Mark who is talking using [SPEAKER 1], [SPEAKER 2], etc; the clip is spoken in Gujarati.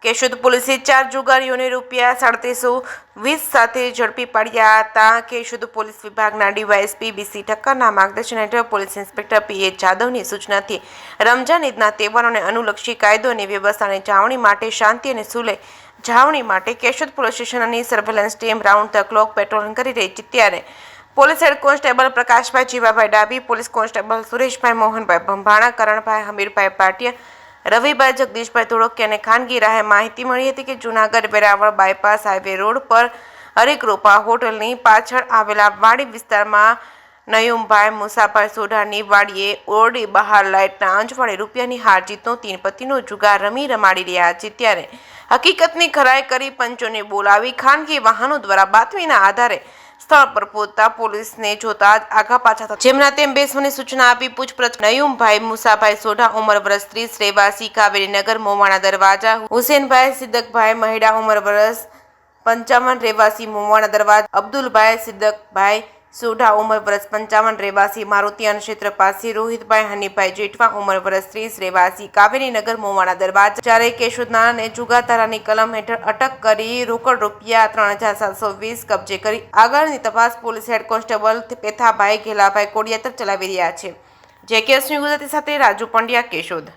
[SPEAKER 1] કેશોદ પોલીસે 4 જુગારીઓને ₹3720 સાથે ઝડપી પાડ્યા હતા। કેશોદ પોલીસ વિભાગના ડીવાયએસપી બીસી ઠક્કરના માર્ગદર્શન હેઠળ પોલીસ ઇન્સ્પેક્ટર પીએ જાદવની સૂચનાથી રમજાન ઈદના તહેવારોને અનુલક્ષી કાયદો અને વ્યવસ્થાની જાળવણી માટે શાંતિ અને સુલેહ જાળવણી માટે કેશોદ પોલીસ સ્ટેશનની surveillance team round the clock patrolling કરી રહી છે। ત્યારે police head constable Prakashbhai Jivabhai ડાબી, પોલીસ કોન્સ્ટેબલ સુરેશભાઈ મોહનભાઈ ભંભાણા, કરણભાઈ હમીરભાઈ ભાટિયા, રવિભાઈ જગદીશભાઈ ધોળકિયાને ખાનગી રાહે માહિતી મળી હતી કે Junagadh Veraval bypass highway road પર હરિકૃપા હોટલની પાછળ આવેલા વાડી વિસ્તારમાં નયુમભાઈ મુસાભાઈ સોઢાની વાડીએ ઓરડી બહાર લાઇટના અંજવાળે રૂપિયાની હાર જીતનો 3 પત્તીનો જુગાર રમાડી રહ્યા છે। ત્યારે હકીકતની ખરાઈ કરી પંચોને બોલાવી ખાનગી વાહનો દ્વારા બાતમીના આધારે સ્થળ પર પહોંચતા પોલીસને જોતા જ આગા પાછા થતા જેમના તેમ બેસવાની સૂચના આપી પૂછપરછ નયુમભાઈ મુસાભાઈ સોઢા ઉંમર વર્ષ 30 રહેવાસી કાવેરીનગર મોવાણા દરવાજા, હુસેનભાઈ સિદ્દકભાઈ મહિડા ઉંમર વર્ષ 55 રહેવાસી મોવાણા દરવાજા, અબ્દુલભાઈ સિદ્દકભાઈ સોઢા ઉંમર વર્ષ 55 રહેવાસી મારુતિયાન ક્ષેત્ર પાસે, રોહિતભાઈ હનીભાઈ જેઠવા ઉંમર વર્ષ 30 રહેવાસી કાવેરીનગર મોવાણા દરવાજા ચારે કેશોદના ને જુગાતારાની કલમ હેઠળ અટક કરી રોકડ રૂપિયા 3720 કબજે કરી આગળની તપાસ police head constable Pethabhai Ghelabhai Kodiyatar ચલાવી રહ્યા છે। જેકેએસ ન્યૂઝ ગુજરાતી સાથે રાજુ પંડ્યા, કેશોદ।